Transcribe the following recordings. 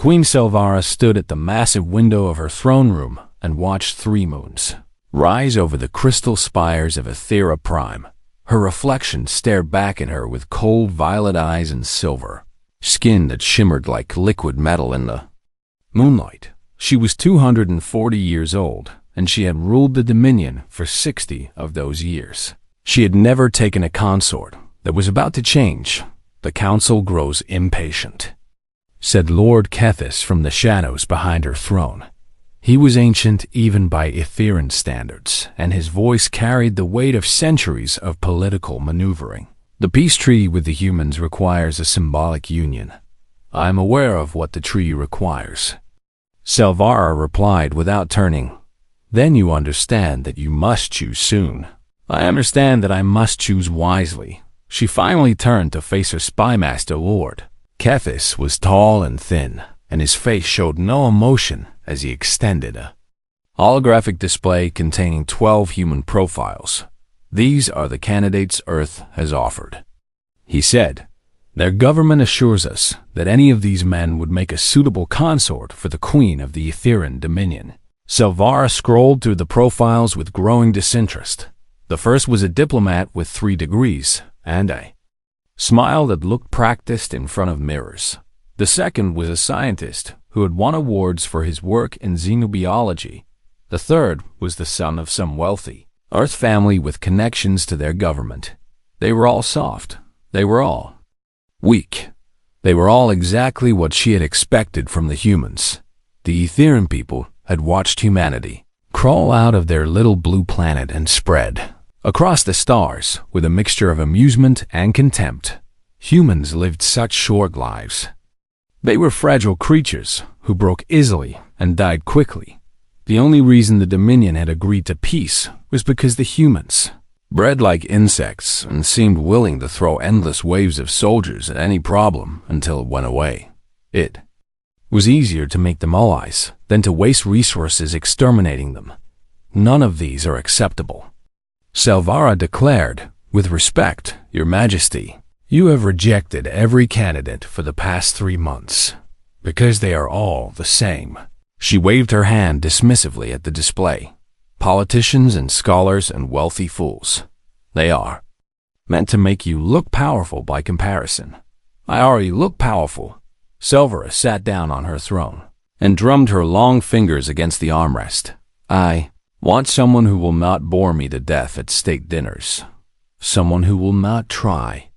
Queen Silvara stood at the massive window of her throne room and watched 3 moons rise over the crystal spires of Ethera Prime. Her reflection stared back at her with cold violet eyes and silver skin that shimmered like liquid metal in the moonlight. She was 240 years old, and she had ruled the Dominion for 60 of those years. She had never taken a consort. That was about to change. "The council grows impatient," said Lord Kethis from the shadows behind her throne. He was ancient even by Etheran standards, and his voice carried the weight of centuries of political maneuvering. "The peace treaty with the humans requires a symbolic union. I am aware of what the treaty requires." Silvara replied without turning. "Then you understand that you must choose soon." "I understand that I must choose wisely." She finally turned to face her spymaster lord. Kethis was tall and thin, and his face showed no emotion as he extended a holographic display containing 12 human profiles. "These are the candidates Earth has offered," he said. "Their government assures us that any of these men would make a suitable consort for the Queen of the Etheran Dominion." Silvara scrolled through the profiles with growing disinterest. The first was a diplomat with 3 degrees and a smile that looked practiced in front of mirrors. The second was a scientist who had won awards for his work in xenobiology. The third was the son of some wealthy Earth family with connections to their government. They were all soft. They were all weak. They were all exactly what she had expected from the humans. The Etherean people had watched humanity crawl out of their little blue planet and spread across the stars with a mixture of amusement and contempt. Humans lived such short lives. They were fragile creatures who broke easily and died quickly. The only reason the Dominion had agreed to peace was because the humans bred like insects and seemed willing to throw endless waves of soldiers at any problem until it went away. It was easier to make them allies than to waste resources exterminating them. None of these are acceptable. Silvara declared, "With respect, Your Majesty, you have rejected every candidate for the past 3 months, because they are all the same." She waved her hand dismissively at the display. "Politicians and scholars and wealthy fools. They are meant to make you look powerful by comparison. I already look powerful." Silvara sat down on her throne and drummed her long fingers against the armrest. "I want someone who will not bore me to death at state dinners. Someone who will not try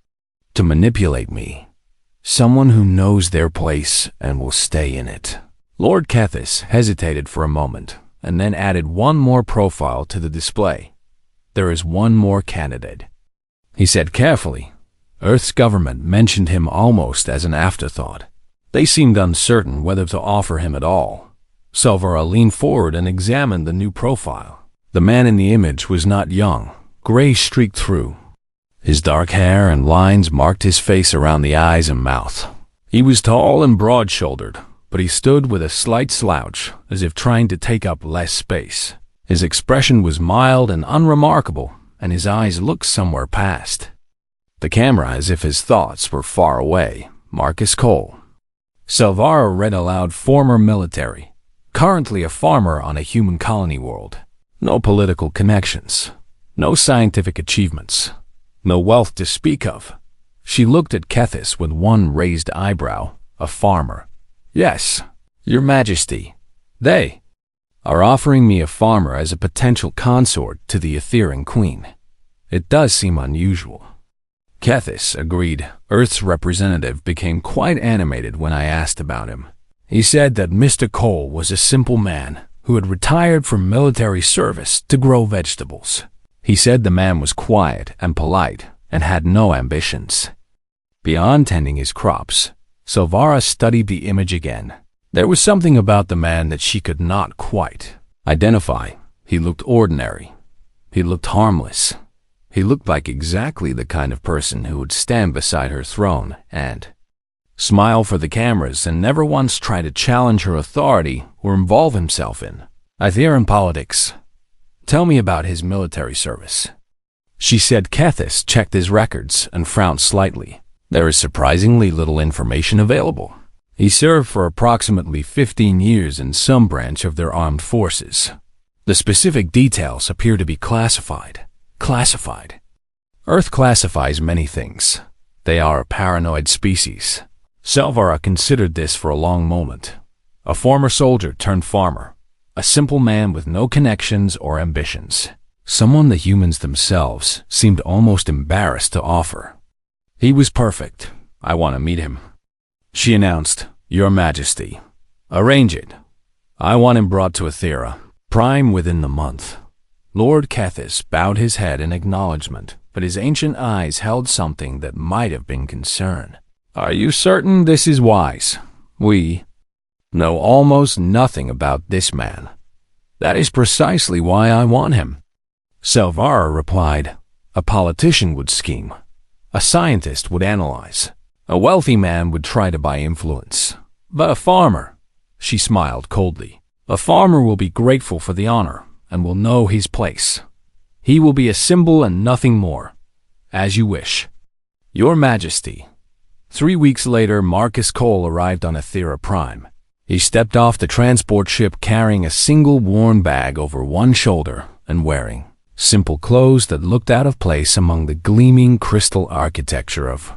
to manipulate me. Someone who knows their place and will stay in it." Lord Kethis hesitated for a moment and then added one more profile to the display. "There is one more candidate," he said carefully. Earth's government mentioned him almost as an afterthought. They seemed uncertain whether to offer him at all. Silvara leaned forward and examined the new profile. The man in the image was not young. Gray streaked through his dark hair and lines marked his face around the eyes and mouth. He was tall and broad-shouldered, but he stood with a slight slouch, as if trying to take up less space. His expression was mild and unremarkable, and his eyes looked somewhere past the camera as if his thoughts were far away. Marcus Cole. Silvara read aloud, "Former military, currently a farmer on a human colony world. No political connections, no scientific achievements, no wealth to speak of." She looked at Kethis with one raised eyebrow. "A farmer." "Yes, Your Majesty. They are offering me a farmer as a potential consort to the Etherean Queen. It does seem unusual." Kethis agreed. Earth's representative became quite animated when I asked about him. He said that Mr. Cole was a simple man who had retired from military service to grow vegetables. He said the man was quiet and polite and had no ambitions beyond tending his crops. Silvara studied the image again. There was something about the man that she could not quite identify. He looked ordinary. He looked harmless. He looked like exactly the kind of person who would stand beside her throne and smile for the cameras and never once try to challenge her authority or involve himself in Etherean politics. "Tell me about his military service," she said. Kethis checked his records and frowned slightly. "There is surprisingly little information available. He served for approximately 15 years in some branch of their armed forces. The specific details appear to be classified. Earth classifies many things. They are a paranoid species. Selvara considered this for a long moment. A former soldier turned farmer. A simple man with no connections or ambitions. Someone the humans themselves seemed almost embarrassed to offer. He was perfect. I want to meet him. She announced, Your Majesty. Arrange it. I want him brought to Ethera, Prime within the month. Lord Kethis bowed his head in acknowledgement, but his ancient eyes held something that might have been concern. Are you certain this is wise? We know almost nothing about this man. That is precisely why I want him. Selvara replied, A politician would scheme. A scientist would analyze. A wealthy man would try to buy influence. But a farmer, she smiled coldly, a farmer will be grateful for the honor and will know his place. He will be a symbol and nothing more. As you wish. Your Majesty. 3 weeks later, Marcus Cole arrived on Ethera Prime. He stepped off the transport ship carrying a single worn bag over one shoulder and wearing simple clothes that looked out of place among the gleaming crystal architecture of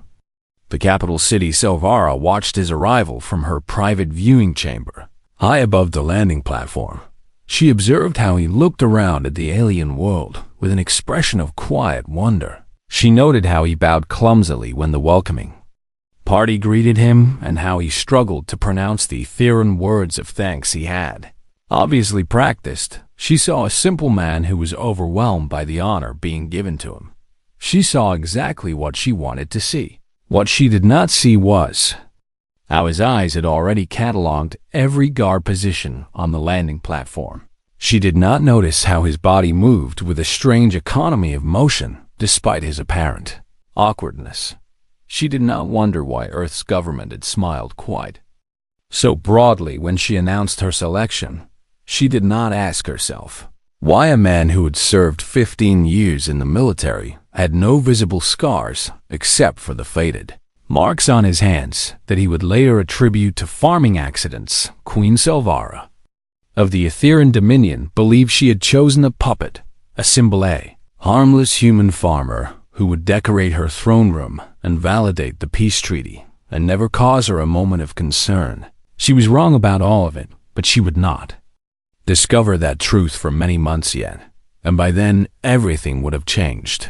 the capital city. Selvara watched his arrival from her private viewing chamber, high above the landing platform. She observed how he looked around at the alien world with an expression of quiet wonder. She noted how he bowed clumsily when the welcoming party greeted him and how he struggled to pronounce the Etherean words of thanks he had obviously practiced. She saw a simple man who was overwhelmed by the honor being given to him. She saw exactly what she wanted to see. What she did not see was how his eyes had already catalogued every guard position on the landing platform. She did not notice how his body moved with a strange economy of motion despite his apparent awkwardness. She did not wonder why Earth's government had smiled quite so broadly when she announced her selection. She did not ask herself why a man who had served 15 years in the military had no visible scars except for the faded marks on his hands that he would later attribute to farming accidents. Queen Selvara of the Etherean Dominion believed she had chosen a puppet, a symbol, a harmless human farmer who would decorate her throne room and validate the peace treaty and never cause her a moment of concern. She was wrong about all of it, but she would not discover that truth for many months yet, and by then everything would have changed.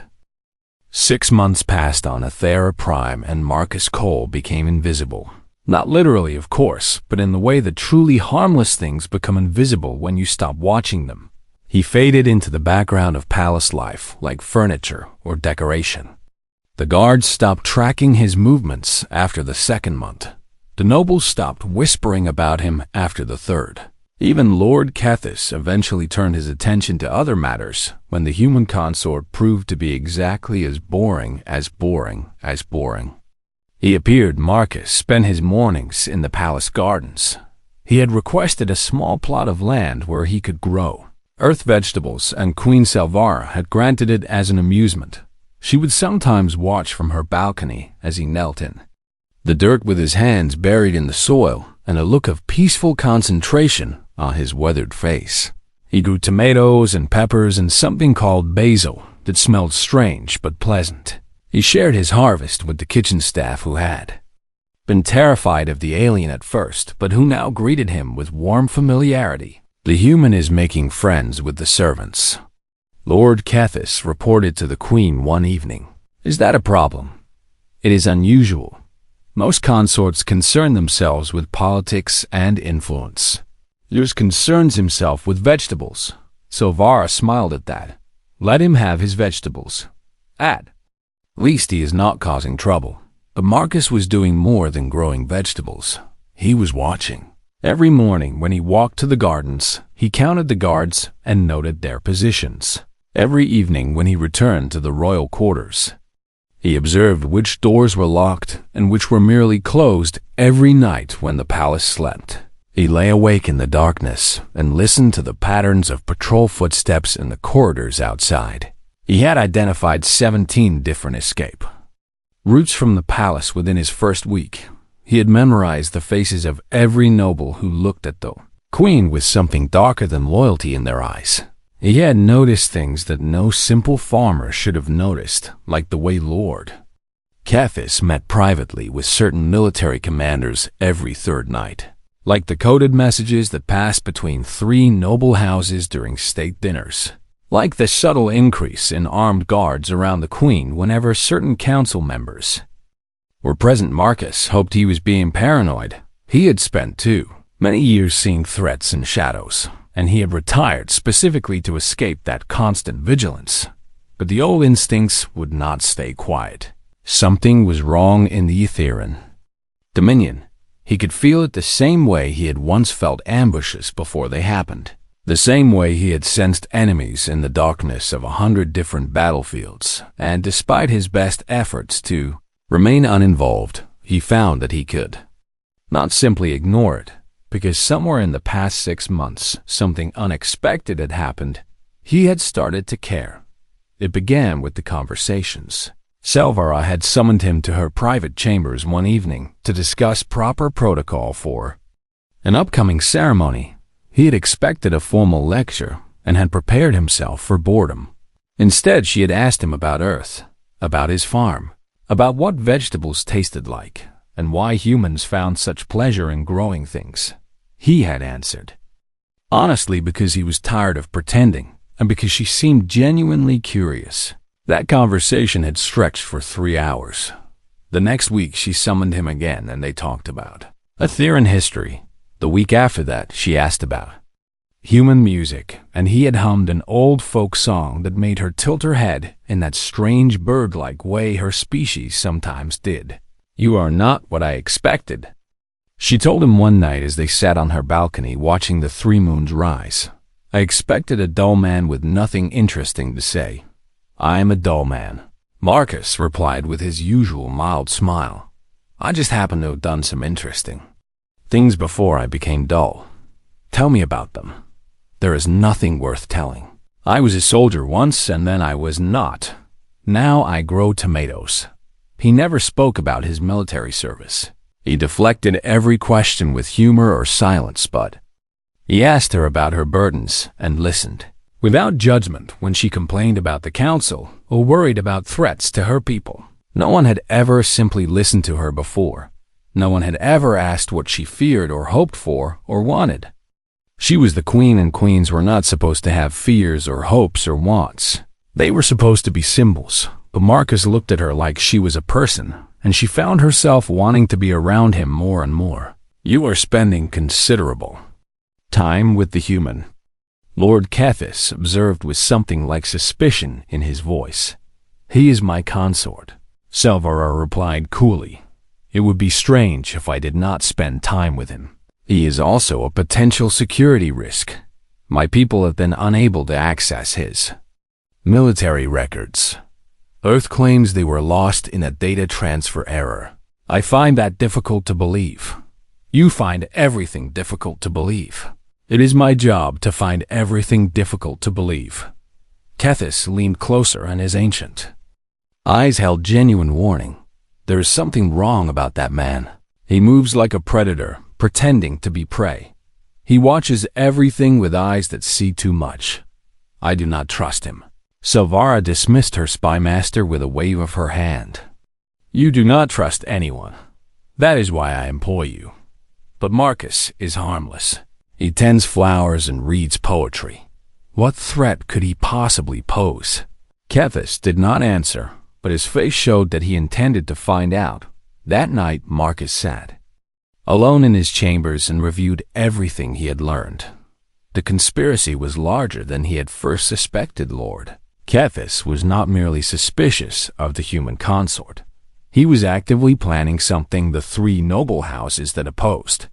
6 months passed on Ethera Prime and Marcus Cole became invisible. Not literally, of course, but in the way that truly harmless things become invisible when you stop watching them. He faded into the background of palace life like furniture or decoration. The guards stopped tracking his movements after the 2nd month. The nobles stopped whispering about him after the 3rd. Even Lord Kethis eventually turned his attention to other matters when the human consort proved to be exactly as boring. He appeared. Marcus spent his mornings in the palace gardens. He had requested a small plot of land where he could grow earth vegetables, and Queen Selvara had granted it as an amusement. She would sometimes watch from her balcony as he knelt in the dirt with his hands buried in the soil and a look of peaceful concentration on his weathered face. He grew tomatoes and peppers and something called basil that smelled strange but pleasant. He shared his harvest with the kitchen staff who had been terrified of the alien at first, but who now greeted him with warm familiarity. The human is making friends with the servants, Lord Kethis reported to the Queen one evening. Is that a problem? It is unusual. Most consorts concern themselves with politics and influence. Yours concerns himself with vegetables. Selvara smiled at that. Let him have his vegetables. At least he is not causing trouble. But Marcus was doing more than growing vegetables. He was watching. Every morning when he walked to the gardens, he counted the guards and noted their positions. Every evening when he returned to the royal quarters, he observed which doors were locked and which were merely closed. Every night when the palace slept, he lay awake in the darkness and listened to the patterns of patrol footsteps in the corridors outside. He had identified 17 different escape routes from the palace within his first week. He had memorized the faces of every noble who looked at the queen with something darker than loyalty in their eyes. He had noticed things that no simple farmer should have noticed, like the way Lord Kethis met privately with certain military commanders every third night, like the coded messages that passed between three noble houses during state dinners, like the subtle increase in armed guards around the queen whenever certain council members were present. Marcus hoped he was being paranoid. He had spent too many years seeing threats in shadows, and he had retired specifically to escape that constant vigilance. But the old instincts would not stay quiet. Something was wrong in the Etherean Dominion. He could feel it the same way he had once felt ambushes before they happened, the same way he had sensed enemies in the darkness of 100 different battlefields, and despite his best efforts to remain uninvolved, he found that he could not simply ignore it, because somewhere in the past 6 months, something unexpected had happened. He had started to care. It began with the conversations. Selvara had summoned him to her private chambers one evening to discuss proper protocol for an upcoming ceremony. He had expected a formal lecture and had prepared himself for boredom. Instead, she had asked him about Earth, about his farm, about what vegetables tasted like, and why humans found such pleasure in growing things. He had answered honestly because he was tired of pretending and because she seemed genuinely curious. That conversation had stretched for 3 hours. The next week she summoned him again and they talked about Etherean history. The week after that she asked about human music, and he had hummed an old folk song that made her tilt her head in that strange bird-like way her species sometimes did. "You are not what I expected," she told him one night as they sat on her balcony watching the 3 moons rise. "I expected a dull man with nothing interesting to say." "I am a dull man," Marcus replied with his usual mild smile. "I just happen to have done some interesting things before I became dull." "Tell me about them." "There is nothing worth telling. I was a soldier once and then I was not. Now I grow tomatoes." He never spoke about his military service. He deflected every question with humor or silence, but he asked her about her burdens and listened without judgment when she complained about the council or worried about threats to her people. No one had ever simply listened to her before. No one had ever asked what she feared or hoped for or wanted. She was the queen, and queens were not supposed to have fears or hopes or wants. They were supposed to be symbols. But Marcus looked at her like she was a person, and she found herself wanting to be around him more and more. "You are spending considerable time with the human," Lord Kethis observed with something like suspicion in his voice. "He is my consort," Selvara replied coolly. "It would be strange if I did not spend time with him. He is also a potential security risk. My people have been unable to access his military records. Earth claims they were lost in a data transfer error. I find that difficult to believe. You find everything difficult to believe. It is my job to find everything difficult to believe." Kethis leaned closer and his ancient eyes held genuine warning. "There is something wrong about that man. He moves like a predator, pretending to be prey. He watches everything with eyes that see too much. I do not trust him." Selvara dismissed her spy master with a wave of her hand. "You do not trust anyone. That is why I employ you. But Marcus is harmless. He tends flowers and reads poetry. What threat could he possibly pose?" Kethis did not answer, but his face showed that he intended to find out. That night, Marcus sat alone in his chambers and reviewed everything he had learned. The conspiracy was larger than he had first suspected. Lord Kethis was not merely suspicious of the human consort. He was actively planning something the 3 noble houses that opposed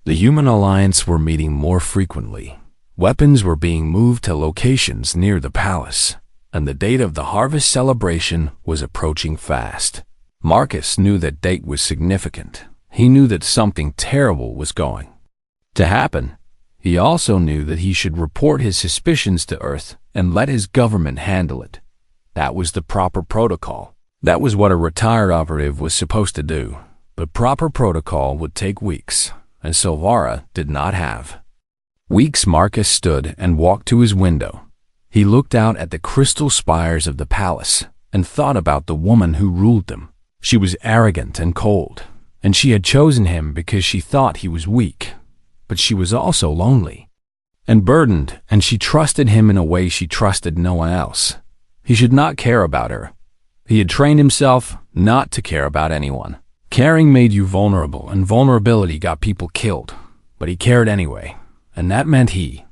the human alliance were meeting more frequently. Weapons were being moved to locations near the palace, and the date of the harvest celebration was approaching fast. Marcus knew that date was significant. He knew that something terrible was going to happen. He also knew that he should report his suspicions to Earth and let his government handle it. That was the proper protocol. That was what a retired operative was supposed to do. The proper protocol would take weeks, and Silvara did not have. Weeks. Marcus stood and walked to his window. He looked out at the crystal spires of the palace and thought about the woman who ruled them. She was arrogant and cold, and she had chosen him because she thought he was weak. But she was also lonely and burdened, and she trusted him in a way she trusted no one else. He should not care about her. He had trained himself not to care about anyone. Caring made you vulnerable, and vulnerability got people killed. But he cared anyway, and that meant he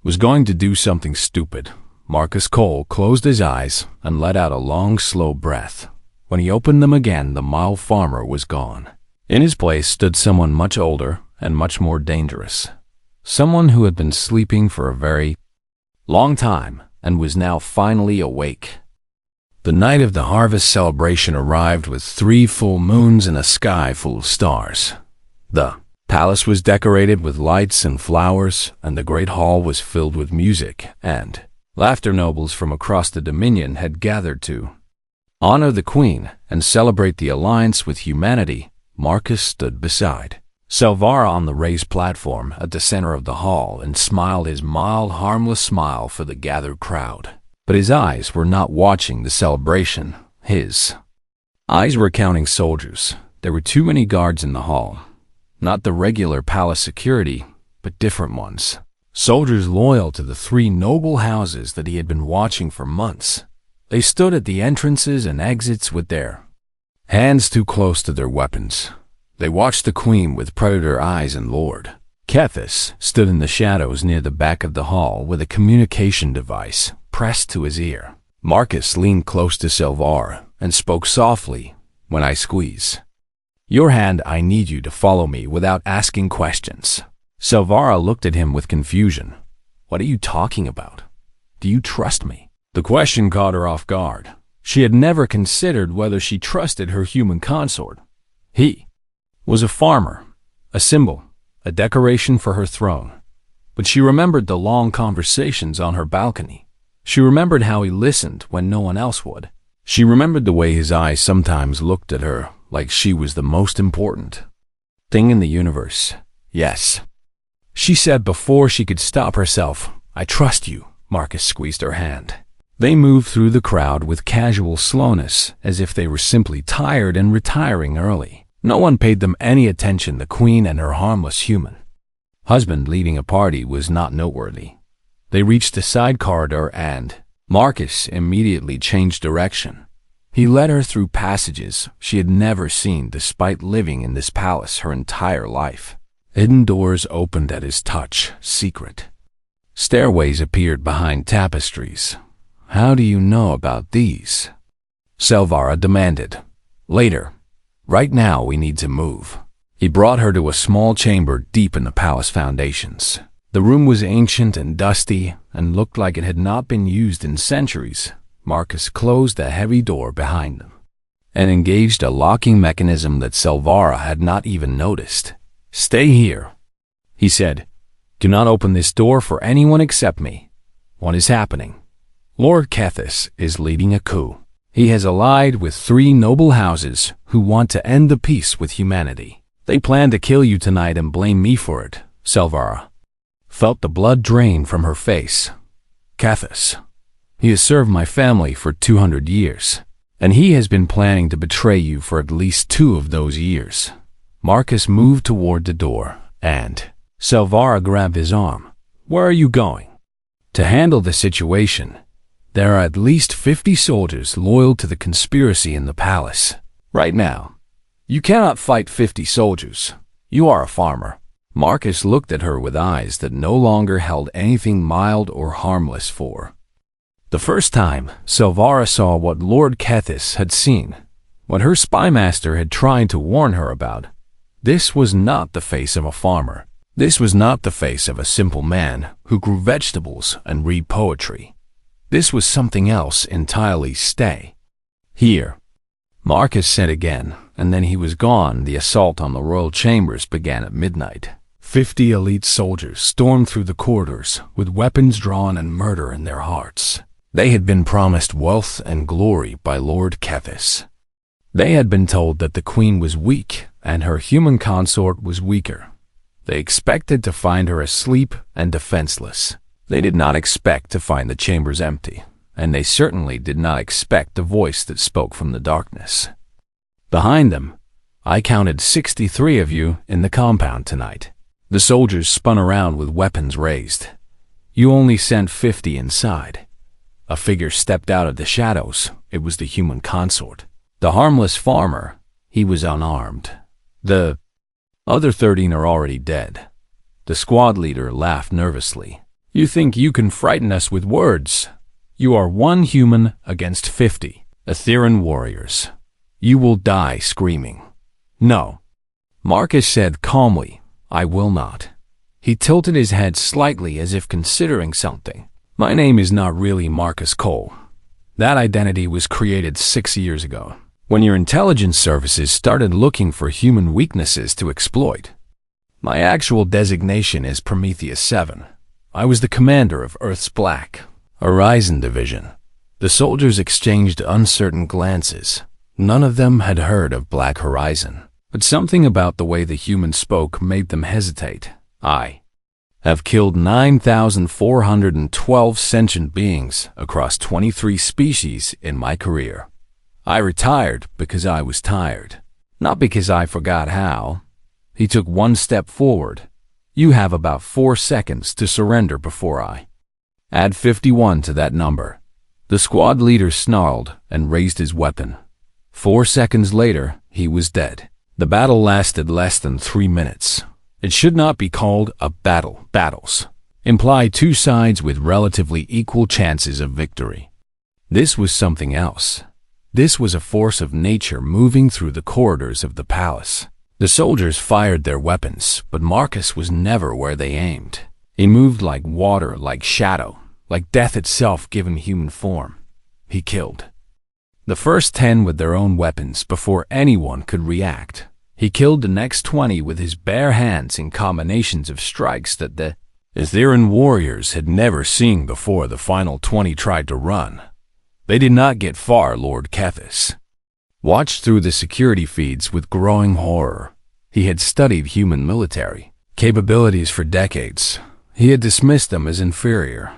was going to do something stupid. Marcus Cole closed his eyes and let out a long, slow breath. When he opened them again, the mild farmer was gone. In his place stood someone much older and much more dangerous. Someone who had been sleeping for a very long time and was now finally awake. The night of the harvest celebration arrived with 3 full moons and a sky full of stars. The palace was decorated with lights and flowers, and the great hall was filled with music and laughter. Nobles from across the Dominion had gathered to honor the Queen and celebrate the alliance with humanity. Marcus stood beside Silvara on the raised platform at the center of the hall and smiled his mild, harmless smile for the gathered crowd. But his eyes were not watching the celebration. His eyes were counting soldiers. There were too many guards in the hall. Not the regular palace security, but different ones. Soldiers loyal to the 3 noble houses that he had been watching for months. They stood at the entrances and exits with their hands too close to their weapons. They watched the Queen with predator eyes, and Lord Kethis stood in the shadows near the back of the hall with a communication device pressed to his ear. Marcus leaned close to Silvara and spoke softly. "When I squeeze your hand, I need you to follow me without asking questions." Silvara looked at him with confusion. "What are you talking about? Do you trust me?" The question caught her off guard. She had never considered whether she trusted her human consort. He was a farmer, a symbol, a decoration for her throne. But she remembered the long conversations on her balcony. She remembered how he listened when no one else would. She remembered the way his eyes sometimes looked at her like she was the most important thing in the universe. "Yes," she said before she could stop herself. "I trust you." Marcus squeezed her hand. They moved through the crowd with casual slowness, as if they were simply tired and retiring early. No one paid them any attention. The Queen and her harmless human husband leading a party was not noteworthy. They reached a side corridor and Marcus immediately changed direction. He led her through passages she had never seen despite living in this palace her entire life. Hidden doors opened at his touch, secret stairways appeared behind tapestries. "How do you know about these?" Silvara demanded. "Later. Right now we need to move." He brought her to a small chamber deep in the palace foundations. The room was ancient and dusty and looked like it had not been used in centuries. Marcus closed a heavy door behind them and engaged a locking mechanism that Silvara had not even noticed. "Stay here," he said. "Do not open this door for anyone except me." "What is happening?" "Lord Kethis is leading a coup. He has allied with 3 noble houses who want to end the peace with humanity. They plan to kill you tonight and blame me for it." Silvara felt the blood drain from her face. "Kethis. He has served my family for 200 years, and he has been planning to betray you for at least 2 of those years." Marcus moved toward the door, and Silvara grabbed his arm. "Where are you going?" "To handle the situation. There are at least 50 soldiers loyal to the conspiracy in the palace. Right now, you cannot fight 50 soldiers. You are a farmer." Marcus looked at her with eyes that no longer held anything mild or harmless for the first time. Silvara saw what Lord Kethis had seen, what her spymaster had tried to warn her about. This was not the face of a farmer. This was not the face of a simple man who grew vegetables and read poetry. This was something else entirely. "Stay here," Marcus said again, and then he was gone. The assault on the royal chambers began at midnight. 50 elite soldiers stormed through the corridors with weapons drawn and murder in their hearts. They had been promised wealth and glory by Lord Kethis. They had been told that the Queen was weak and her human consort was weaker. They expected to find her asleep and defenseless. They did not expect to find the chambers empty, and they certainly did not expect the voice that spoke from the darkness. Behind them, I counted 63 of you in the compound tonight. The soldiers spun around with weapons raised. You only sent 50 inside. A figure stepped out of the shadows. It was the human consort. The harmless farmer. He was unarmed. The other 13 are already dead. The squad leader laughed nervously. You think you can frighten us with words? You are one human against 50 Etherean warriors. You will die screaming. No, Marcus said calmly, I will not. He tilted his head slightly as if considering something. My name is not really Marcus Cole. That identity was created 6 years ago, when your intelligence services started looking for human weaknesses to exploit. My actual designation is Prometheus 7. I was the commander of Earth's Black Horizon Division. The soldiers exchanged uncertain glances. None of them had heard of Black Horizon, but something about the way the human spoke made them hesitate. I have killed 9,412 sentient beings across 23 species in my career. I retired because I was tired, not because I forgot how. He took one step forward. You have about 4 seconds to surrender before I add 51 to that number. The squad leader snarled and raised his weapon. 4 seconds later, he was dead. The battle lasted less than 3 minutes. It should not be called a battle. Battles imply two sides with relatively equal chances of victory. This was something else. This was a force of nature moving through the corridors of the palace. The soldiers fired their weapons, but Marcus was never where they aimed. He moved like water, like shadow, like death itself given human form. He killed the first 10 with their own weapons before anyone could react. He killed the next 20 with his bare hands in combinations of strikes that the Etherean warriors had never seen before. The final 20 tried to run. They did not get far. Lord Kethis watched through the security feeds with growing horror. He had studied human military capabilities for decades. He had dismissed them as inferior,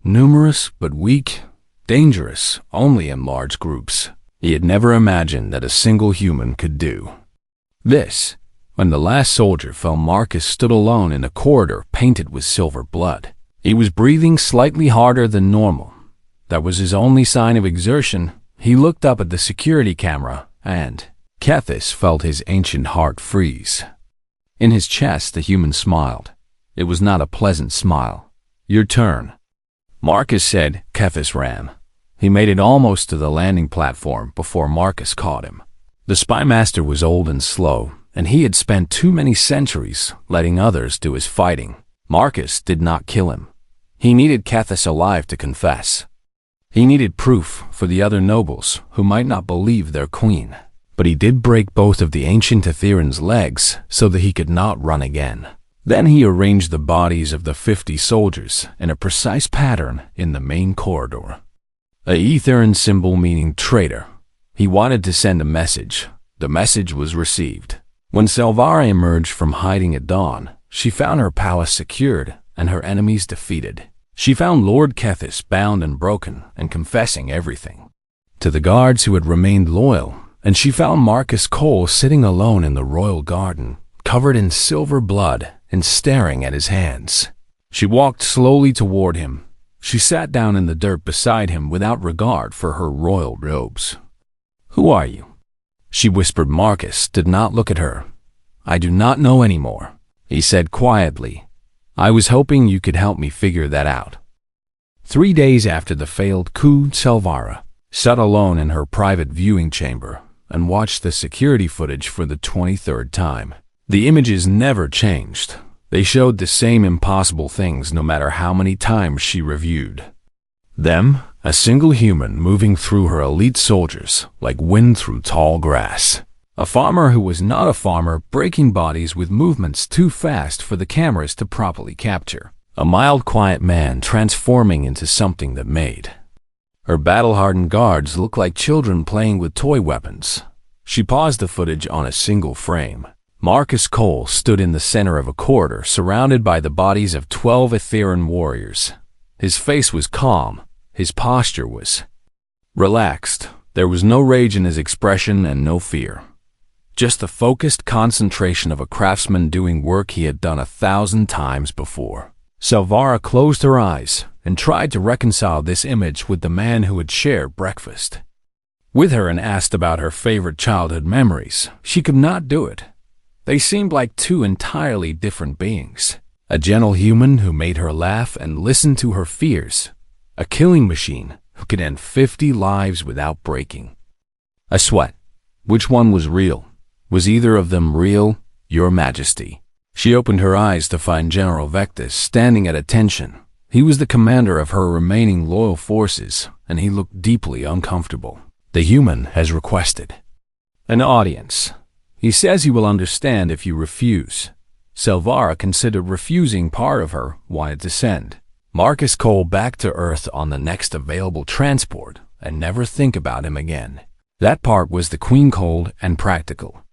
numerous but weak, dangerous only in large groups. He had never imagined that a single human could do this. When the last soldier fell, Marcus stood alone in a corridor painted with silver blood. He was breathing slightly harder than normal. That was his only sign of exertion. He looked up at the security camera, and Kethis felt his ancient heart freeze. In his chest, the human smiled. It was not a pleasant smile. Your turn, Marcus said. Kethis ran. He made it almost to the landing platform before Marcus caught him. The spy master was old and slow, and he had spent too many centuries letting others do his fighting. Marcus did not kill him. He needed Kethis alive to confess. He needed proof for the other nobles who might not believe their queen. But he did break both of the ancient Etherean's legs so that he could not run again. Then he arranged the bodies of the 50 soldiers in a precise pattern in the main corridor. A Etherean symbol meaning traitor. He wanted to send a message. The message was received. When Selvara emerged from hiding at dawn, she found her palace secured and her enemies defeated. She found Lord Kethis bound and broken and confessing everything to the guards who had remained loyal, and she found Marcus Cole sitting alone in the royal garden, covered in silver blood and staring at his hands. She walked slowly toward him. She sat down in the dirt beside him without regard for her royal robes. Who are you? She whispered. Marcus did not look at her. I do not know anymore, he said quietly. I was hoping you could help me figure that out. 3 days after the failed coup, Selvara sat alone in her private viewing chamber and watched the security footage for the 23rd time. The images never changed. They showed the same impossible things no matter how many times she reviewed them. A single human moving through her elite soldiers like wind through tall grass. A farmer who was not a farmer, breaking bodies with movements too fast for the cameras to properly capture. A mild, quiet man transforming into something that made her battle-hardened guards look like children playing with toy weapons. She paused the footage on a single frame. Marcus Cole stood in the center of a corridor surrounded by the bodies of 12 Etherean warriors. His face was calm. His posture was relaxed. There was no rage in his expression and no fear. Just the focused concentration of a craftsman doing work he had done 1,000 times before. Silvara closed her eyes and tried to reconcile this image with the man who had shared breakfast with her and asked about her favorite childhood memories. She could not do it. They seemed like two entirely different beings. A gentle human who made her laugh and listened to her fears. A killing machine who could end 50 lives without breaking a sweat. Which one was real? Was either of them real, Your Majesty? She opened her eyes to find General Vectus standing at attention. He was the commander of her remaining loyal forces, and he looked deeply uncomfortable. The human has requested an audience. He says he will understand if you refuse. Silvara considered refusing part of her wanted to send Marcus Cole back to Earth on the next available transport and never think about him again. That part was the Queen cold and practical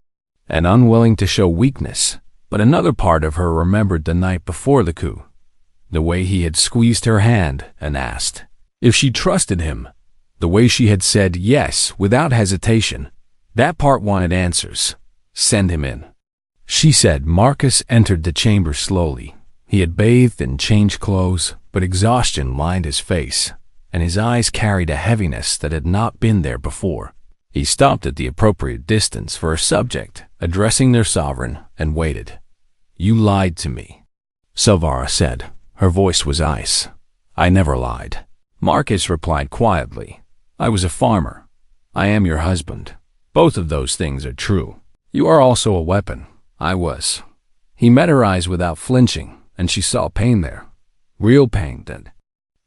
and unwilling to show weakness, but another part of her remembered the night before the coup, the way he had squeezed her hand and asked if she trusted him, the way she had said yes without hesitation. That part wanted answers. Send him in, she said. Marcus entered the chamber slowly. He had bathed and changed clothes, but exhaustion lined his face, and his eyes carried a heaviness that had not been there before. He stopped at the appropriate distance for a subject, addressing their sovereign, and waited. You lied to me, Silvara said. Her voice was ice. I never lied. Marcus replied quietly. I was a farmer. I am your husband. Both of those things are true. You are also a weapon. I was. He met her eyes without flinching, and she saw pain there. Real pain that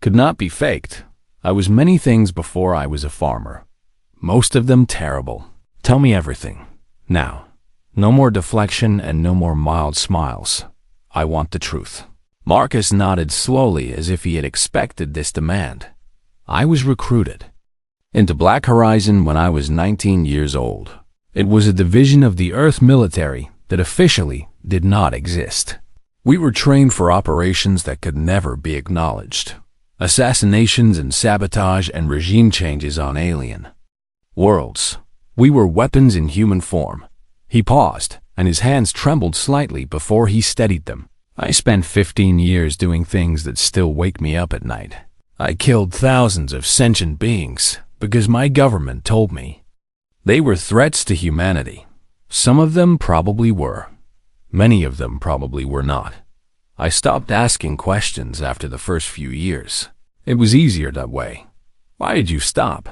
could not be faked. I was many things before I was a farmer. Most of them terrible. Tell me everything. Now. No more deflection and no more mild smiles. I want the truth. Marcus nodded slowly as if he had expected this demand. I was recruited into Black Horizon when I was 19 years old. It was a division of the Earth military that officially did not exist. We were trained for operations that could never be acknowledged. Assassinations and sabotage and regime changes on alien worlds. We were weapons in human form. He paused, and his hands trembled slightly before he steadied them. I spent 15 years doing things that still wake me up at night. I killed thousands of sentient beings because my government told me they were threats to humanity. Some of them probably were. Many of them probably were not. I stopped asking questions after the first few years. It was easier that way. Why did you stop?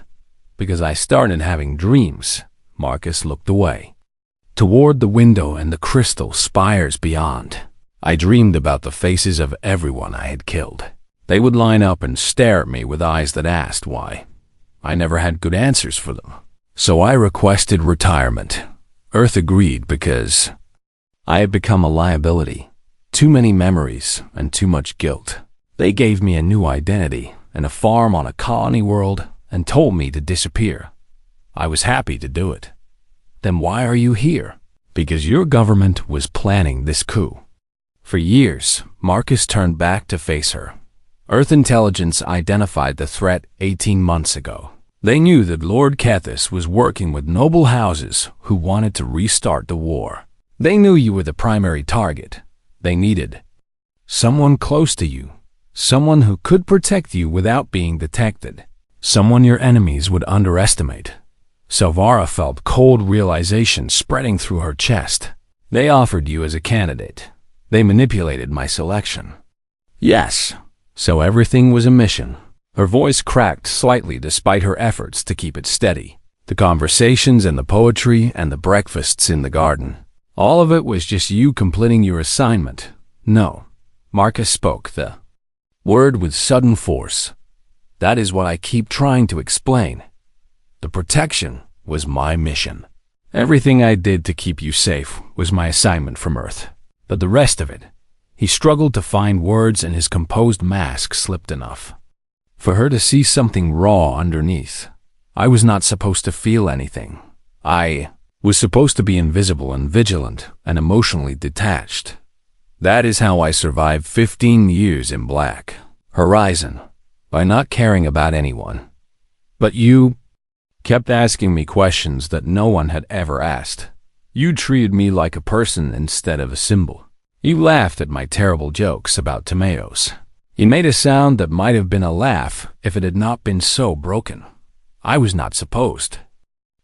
Because I started having dreams. Marcus looked away toward the window and the crystal spires beyond. I dreamed about the faces of everyone I had killed. They would line up and stare at me with eyes that asked why. I never had good answers for them. So I requested retirement. Earth agreed because I had become a liability. Too many memories and too much guilt. They gave me a new identity and a farm on a colony world and told me to disappear. I was happy to do it. Then why are you here? Because your government was planning this coup. For years, Marcus turned back to face her. Earth intelligence identified the threat 18 months ago. They knew that Lord Kethis was working with noble houses who wanted to restart the war. They knew you were the primary target. They needed someone close to you, someone who could protect you without being detected, someone your enemies would underestimate. Silvara felt cold realization spreading through her chest. They offered you as a candidate. They manipulated my selection. Yes, so everything was a mission. Her voice cracked slightly despite her efforts to keep it steady. The conversations and the poetry and the breakfasts in the garden. All of it was just you completing your assignment. No. Marcus spoke the word with sudden force. That is what I keep trying to explain. The protection was my mission. Everything I did to keep you safe was my assignment from Earth. But the rest of it, he struggled to find words and his composed mask slipped enough for her to see something raw underneath. I was not supposed to feel anything. I was supposed to be invisible and vigilant and emotionally detached. That is how I survived 15 years in Black Horizon, by not caring about anyone. But you kept asking me questions that no one had ever asked. You treated me like a person instead of a symbol. You laughed at my terrible jokes about tomatoes. You made a sound that might have been a laugh if it had not been so broken. I was not supposed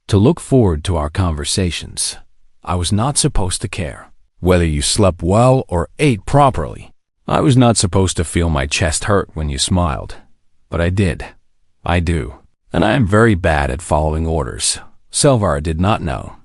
to look forward to our conversations. I was not supposed to care whether you slept well or ate properly. I was not supposed to feel my chest hurt when you smiled. But I did. I do. And I am very bad at following orders. Selvara did not know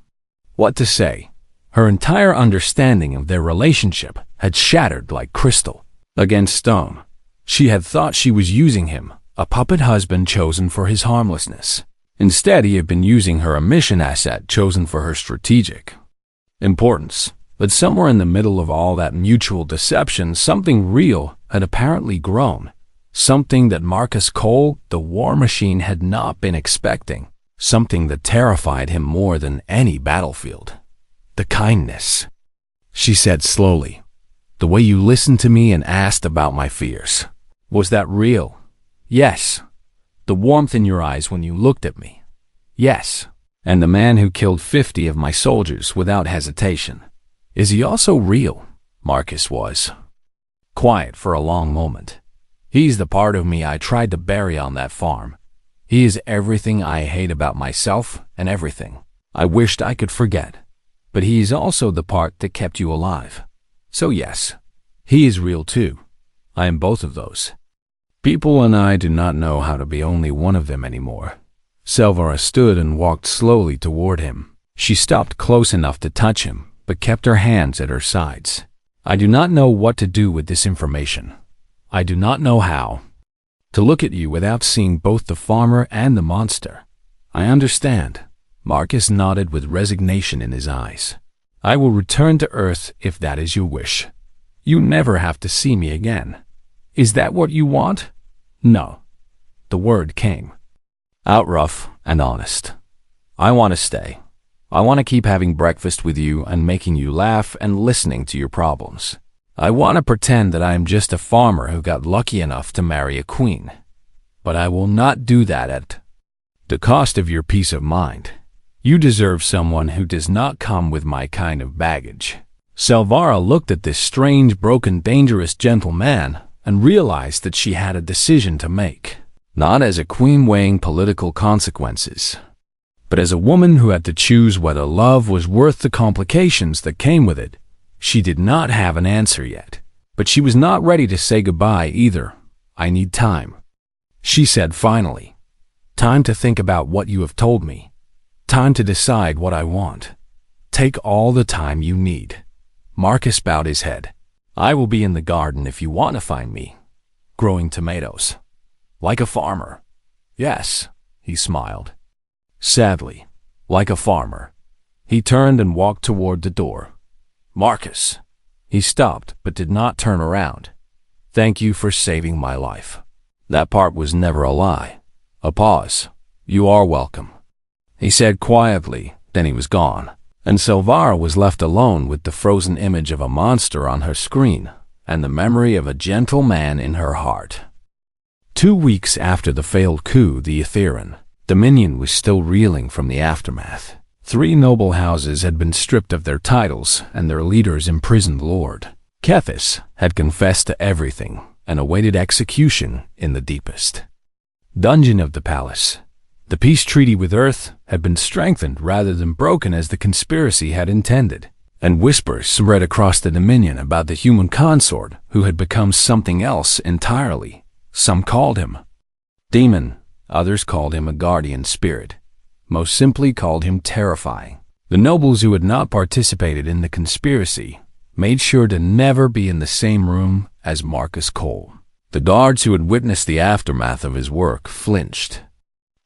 what to say. Her entire understanding of their relationship had shattered like crystal against stone. She had thought she was using him, a puppet husband chosen for his harmlessness. Instead, he had been using her, a mission asset chosen for her strategic importance. But somewhere in the middle of all that mutual deception, something real had apparently grown. Something that Marcus Cole, the war machine, had not been expecting. Something that terrified him more than any battlefield. The kindness, she said slowly. The way you listened to me and asked about my fears. Was that real? Yes. The warmth in your eyes when you looked at me. Yes. And the man who killed 50 of my soldiers without hesitation. Is he also real? Marcus was quiet for a long moment. He's the part of me I tried to bury on that farm. He is everything I hate about myself and everything I wished I could forget. But he is also the part that kept you alive. So yes, he is real too. I am both of those. People and I do not know how to be only one of them anymore. Selvara stood and walked slowly toward him. She stopped close enough to touch him, but kept her hands at her sides. I do not know what to do with this information. I do not know how to look at you without seeing both the farmer and the monster. I understand. Marcus nodded with resignation in his eyes. I will return to Earth if that is your wish. You never have to see me again. Is that what you want? No. The word came out rough and honest. I want to stay. I want to keep having breakfast with you and making you laugh and listening to your problems. I want to pretend that I am just a farmer who got lucky enough to marry a queen. But I will not do that at the cost of your peace of mind. You deserve someone who does not come with my kind of baggage. Selvara looked at this strange, broken, dangerous gentleman and realized that she had a decision to make. Not as a queen weighing political consequences, but as a woman who had to choose whether love was worth the complications that came with it. She did not have an answer yet, but she was not ready to say goodbye either. I need time, she said finally. Time to think about what you have told me. Time to decide what I want. Take all the time you need. Marcus bowed his head. I will be in the garden if you want to find me. Growing tomatoes. Like a farmer. Yes, he smiled. Sadly, like a farmer. He turned and walked toward the door. Marcus. He stopped but did not turn around. Thank you for saving my life. That part was never a lie. A pause. You are welcome, he said quietly, then he was gone. And Selvara was left alone with the frozen image of a monster on her screen and the memory of a gentle man in her heart. 2 weeks after the failed coup, the Etherean Dominion was still reeling from the aftermath. 3 noble houses had been stripped of their titles and their leaders imprisoned. Lord Kethis had confessed to everything and awaited execution in the deepest dungeon of the palace. The peace treaty with Earth had been strengthened rather than broken as the conspiracy had intended, and whispers spread across the Dominion about the human consort who had become something else entirely. Some called him demon, others called him a guardian spirit, most simply called him terrifying. The nobles who had not participated in the conspiracy made sure to never be in the same room as Marcus Cole. The guards who had witnessed the aftermath of his work flinched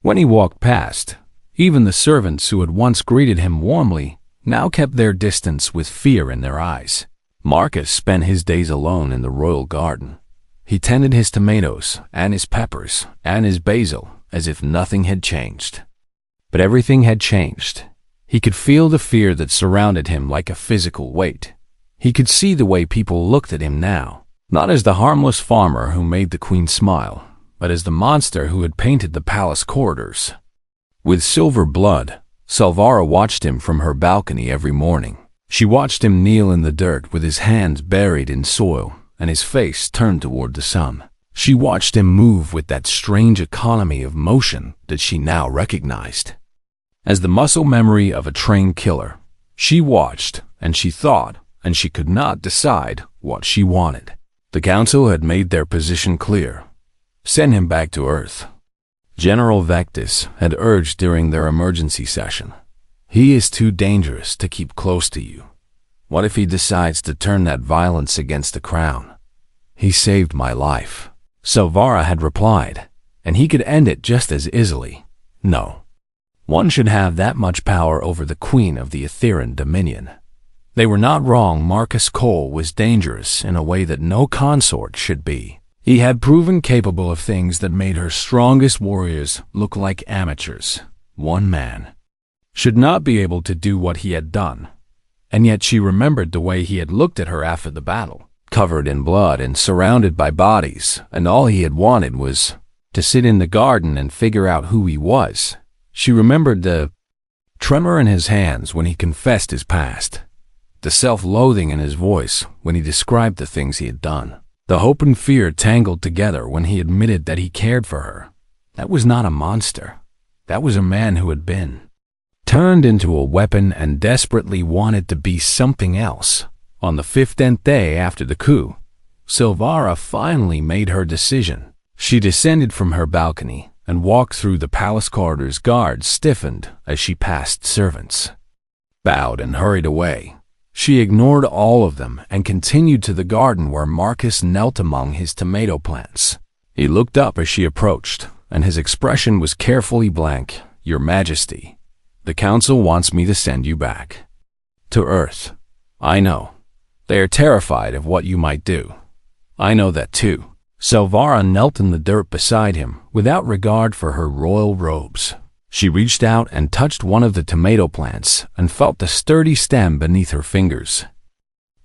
when he walked past. Even the servants who had once greeted him warmly now kept their distance with fear in their eyes. Marcus spent his days alone in the royal garden. He tended his tomatoes and his peppers and his basil as if nothing had changed. But everything had changed. He could feel the fear that surrounded him like a physical weight. He could see the way people looked at him now, not as the harmless farmer who made the queen smile, but as the monster who had painted the palace corridors. With silver blood, Salvara watched him from her balcony every morning. She watched him kneel in the dirt with his hands buried in soil and his face turned toward the sun. She watched him move with that strange economy of motion that she now recognized as the muscle memory of a trained killer. She watched, and she thought, and she could not decide what she wanted. The council had made their position clear. Send him back to Earth. General Vectis had urged during their emergency session. He is too dangerous to keep close to you. What if he decides to turn that violence against the crown? He saved my life. Salvara had replied, and he could end it just as easily. No. One should have that much power over the queen of the Etherean Dominion. They were not wrong. Marcus Cole was dangerous in a way that no consort should be. He had proven capable of things that made her strongest warriors look like amateurs. One man should not be able to do what he had done. And yet she remembered the way he had looked at her after the battle, covered in blood and surrounded by bodies, and all he had wanted was to sit in the garden and figure out who he was. She remembered the tremor in his hands when he confessed his past, the self-loathing in his voice when he described the things he had done, the hope and fear tangled together when he admitted that he cared for her. That was not a monster. That was a man who had been turned into a weapon and desperately wanted to be something else. On the 15th day after the coup, Silvara finally made her decision. She descended from her balcony and walked through the palace corridors. Guards stiffened as she passed servants, bowed and hurried away. She ignored all of them and continued to the garden where Marcus knelt among his tomato plants. He looked up as she approached, and his expression was carefully blank. Your Majesty, the council wants me to send you back to Earth. I know. They are terrified of what you might do. I know that too. Salvara knelt in the dirt beside him without regard for her royal robes. She reached out and touched one of the tomato plants and felt the sturdy stem beneath her fingers.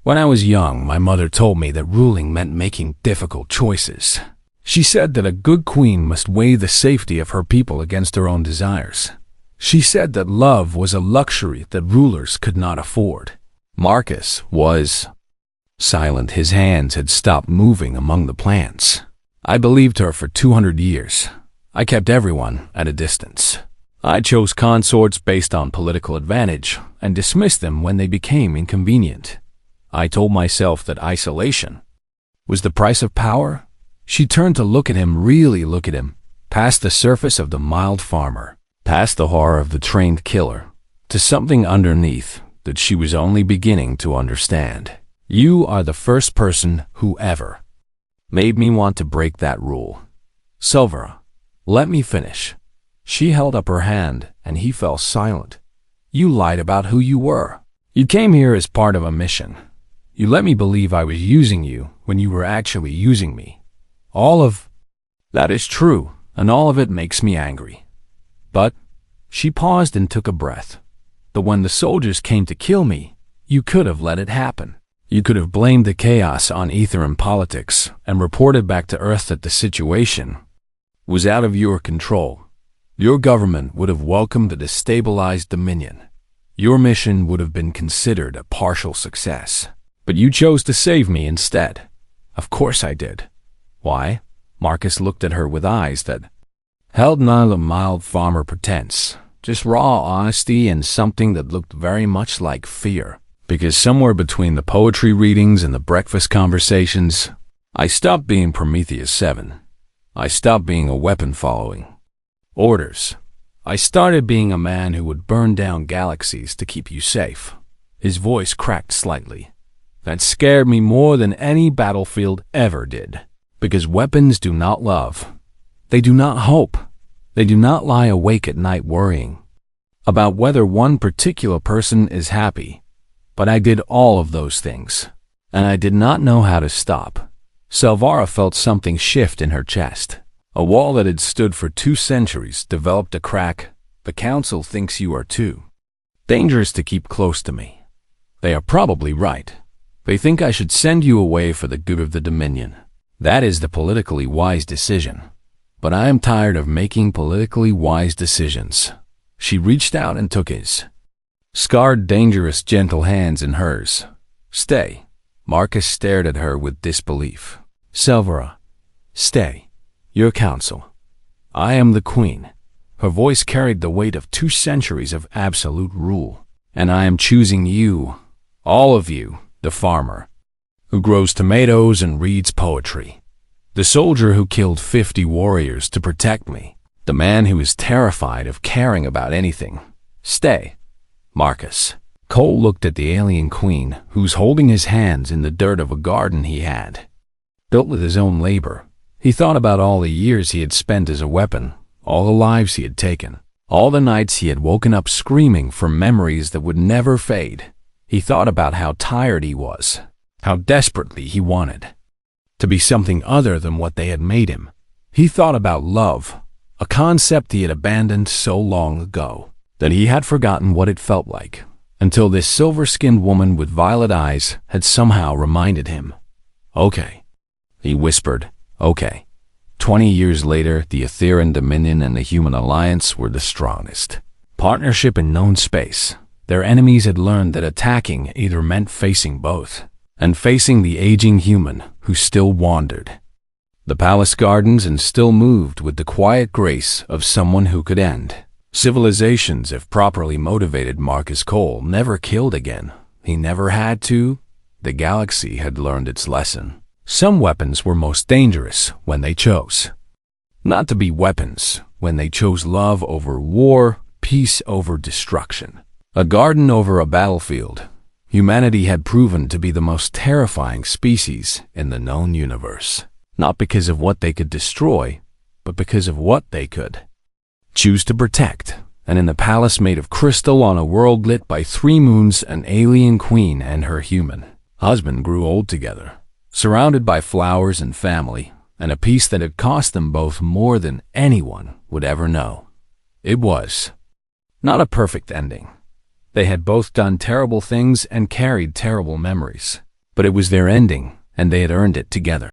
When I was young, my mother told me that ruling meant making difficult choices. She said that a good queen must weigh the safety of her people against her own desires. She said that love was a luxury that rulers could not afford. Marcus was silent. His hands had stopped moving among the plants. I believed her for 200 years. I kept everyone at a distance. I chose consorts based on political advantage and dismissed them when they became inconvenient. I told myself that isolation was the price of power. She turned to look at him, really look at him, past the surface of the mild farmer, past the horror of the trained killer, to something underneath that she was only beginning to understand. You are the first person who ever made me want to break that rule. Silvara, let me finish. She held up her hand, and he fell silent. You lied about who you were. You came here as part of a mission. You let me believe I was using you when you were actually using me. All of that is true, and all of it makes me angry. But she paused and took a breath. But when the soldiers came to kill me, you could have let it happen. You could have blamed the chaos on Ethereum politics and reported back to Earth that the situation was out of your control. Your government would have welcomed the destabilized Dominion. Your mission would have been considered a partial success. But you chose to save me instead. Of course I did. Why? Marcus looked at her with eyes that held not a mild farmer pretense, just raw honesty and something that looked very much like fear. Because somewhere between the poetry readings and the breakfast conversations, I stopped being Prometheus 7. I stopped being a weapon following orders. I started being a man who would burn down galaxies to keep you safe. His voice cracked slightly. That scared me more than any battlefield ever did. Because weapons do not love. They do not hope. They do not lie awake at night worrying about whether one particular person is happy. But I did all of those things, and I did not know how to stop. Silvara felt something shift in her chest. A wall that had stood for 2 centuries developed a crack. The council thinks you are too Dangerous to keep close to me. They are probably right. They think I should send you away for the good of the Dominion. That is the politically wise decision. But I am tired of making politically wise decisions. She reached out and took his scarred, dangerous, gentle hands in hers. Stay. Marcus stared at her with disbelief. Silvera, stay. Your counsel. I am the queen. Her voice carried the weight of 2 centuries of absolute rule. And I am choosing you, all of you, the farmer, who grows tomatoes and reads poetry. The soldier who killed 50 warriors to protect me. The man who is terrified of caring about anything. Stay. Marcus. Cole looked at the alien queen, who's holding his hands in the dirt of a garden he had built with his own labor. He thought about all the years he had spent as a weapon, all the lives he had taken, all the nights he had woken up screaming for memories that would never fade. He thought about how tired he was, how desperately he wanted to be something other than what they had made him. He thought about love, a concept he had abandoned so long ago that he had forgotten what it felt like, until this silver-skinned woman with violet eyes had somehow reminded him. Okay, he whispered, okay. 20 years later, the Etherean Dominion and the Human Alliance were the strongest partnership in known space. Their enemies had learned that attacking either meant facing both, and facing the aging human who still wandered the palace gardens and still moved with the quiet grace of someone who could end civilizations if properly motivated. Marcus Cole never killed again. He never had to. The galaxy had learned its lesson. Some weapons were most dangerous when they chose not to be weapons, when they chose love over war, peace over destruction, a garden over a battlefield. Humanity had proven to be the most terrifying species in the known universe, not because of what they could destroy, but because of what they could choose to protect. And in the palace made of crystal on a world lit by 3 moons, an alien queen and her human husband grew old together, surrounded by flowers and family, and a peace that had cost them both more than anyone would ever know. It was not a perfect ending. They had both done terrible things and carried terrible memories, but it was their ending, and they had earned it together.